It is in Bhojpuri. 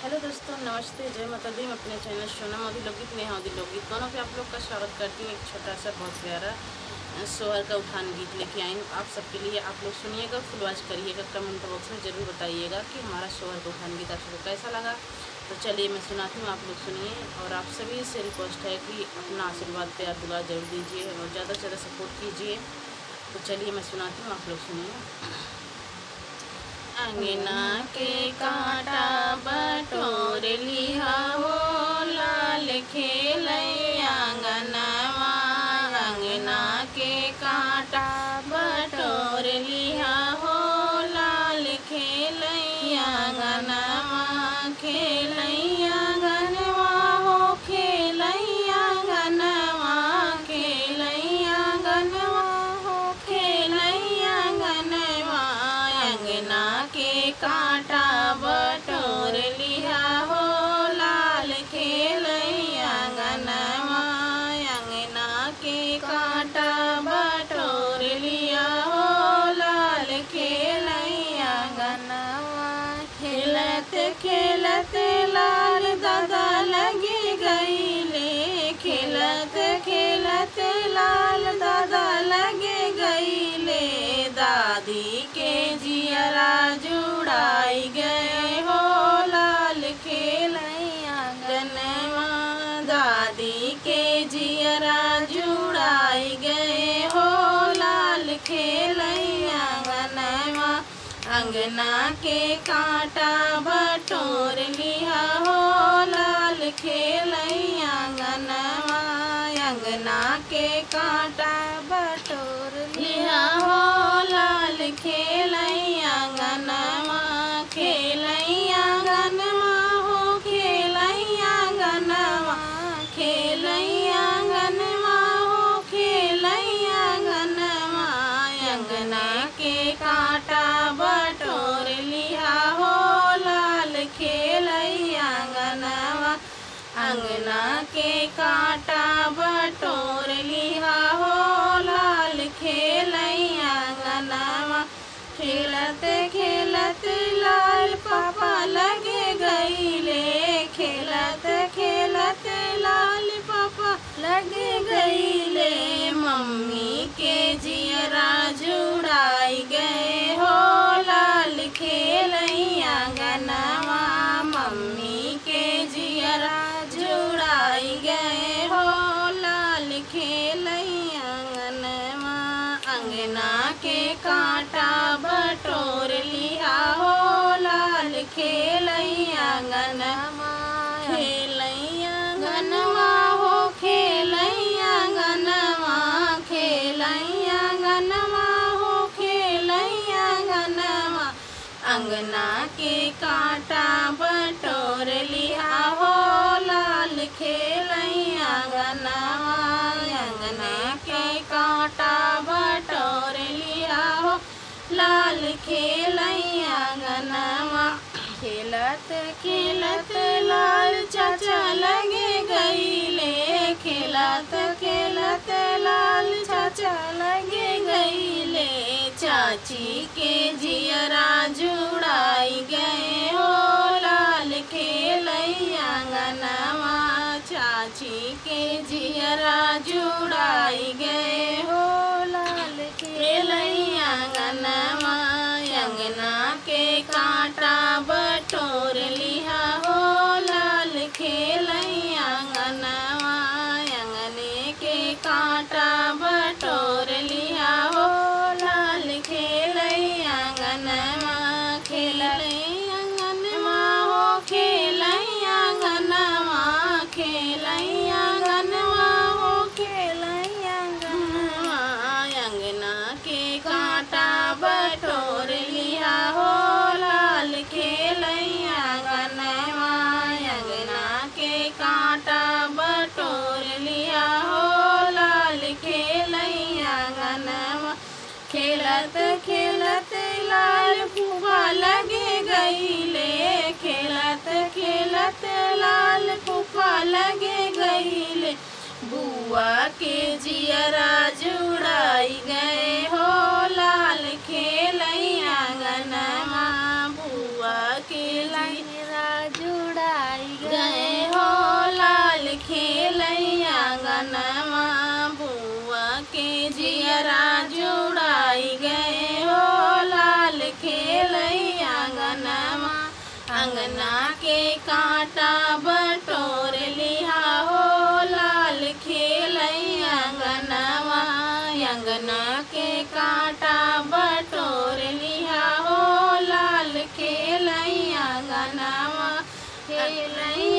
हेलो दोस्तों, नमस्ते, जय माता दी। मैं अपने चैनल सोनम अभी लोकगीत नेहा अभी लोकगीत दोनों पे आप लोग का स्वागत करती हूँ। एक छोटा सा बहुत प्यारा सोहर का उठान गीत लेके आई हूँ आप सबके लिए। आप लोग सुनिएगा, फुल वॉच करिएगा, कमेंट बॉक्स में ज़रूर बताइएगा कि हमारा सोहर का उठान गीत आप सबको कैसा लगा। तो चलिए मैं सुनाती हूँ, आप लोग सुनिए। और आप सभी से रिक्वेस्ट है कि अपना आशीर्वाद प्यार दुआ जरूर दीजिए और ज़्यादा से ज़्यादा सपोर्ट कीजिए। तो चलिए मैं सुनाती हूँ, आप लोग सुनिए। अंगना के कांटा बटोर लिहा हो, लाल खेलैया अंगनवा। अंगना के कांटा बटोर लिहा हो, लाल खेलैया अंगनवा। खेलैया अंगनवा हो, खेलैया अंगनवा। खेलैया अंगनवा हो, खेलैया अंगनवा। अंगना के कांटा बटोर लिहा हो, लाल खेलैया अंगनवा। अंगना के कांटा बटोर लिया हो, लाल खेलैया अंगनवा। खेलते खेलते लाल दादा लगी गईले, खेलते खेलते लाल दादा लगे गईले। दादी के जियरा जुड़ाई गए हो, लाल खेलैया अंगनवा। दादी के जियरा जुड़ाई गए हो, लाल खेलैया अंगनवा। अंगना के कांटा बटोर लिहा हो, लाल खेलैया अंगनवा। अंगना के कांटा बटोर लिहा हो, लाल खेलैया अंगनवा। खेलैया अंगनवा हो, खेलैया अंगनवा। खेलैया अंगनवा हो, खेलैया अंगनवा। अंगना के कांटा बटोर लिहा हो, लाल खेलैया अंगनवा। अंगना के कांटा बटोर लिहा हो, लाल खेलैया अंगनवा। खेलते खेलते लाल पापा लगे गईले, खेलते खेलते लाल पापा लगे गईले। मम्मी के जियरा जुड़ाई गए हो, लाल खेलैया अंगनवा। मम्मी के जियरा जुड़ाई गए हो, लाल खेलैया अंगनवा। अंगना के कांटा बटोर लिहा हो, लाल खेलैया अंगनवा। खेलैया अंगनवा हो, खेलैया अंगनवा। खेलैया अंगनवा हो, खेलैया अंगनवा। अंगना के कांटा बटोर लिहा हो, लाल खेलैया अंगनवा। अंगना के कांटा बटोर लिहा हो, लाल खेलैया अंगनवा। खेलत खेलत लाल चाचा लगे गईले, खेलत खेलत लाल चाचा लगे गईले। चाची के जियरा जुड़ाई गए हो, लाल खेलैया अंगनवा। चाची के जियरा जुड़ाई गए हो, लाल खेलैया अंगनवा। अंगना के कांटा बटोर लिहा हो, लाल खेलैया अंगनवा। अंगने के कांटा बटोर लिहा हो, लाल खेलैया अंगनवा। खेलैया अंगनवा हो, खेलैया अंगनवा। खेलैया अंगनवा हो, खेलैया अंगनवा। अंगना के कांटा बटोर लिहा हो, लाल खेलैया अंगनवा। अंगना के कांटा बटोर लिहा हो, लाल खेलैया अंगनवा। खेलत खेलत लाल फूफा लगे गईले, खेलत खेलत लाल फूफा लगे गईले। बुआ के जियरा जुड़ाई गए हो, लाल खेलैया अंगनवा। बुआ के जियरा जुड़ा अंगना के कांटा बटोर लिहा हो लाल खेलई अंगनवा। अंगना के कांटा बटोर लिहा हो लाल खेलई अंगनवा। खेलई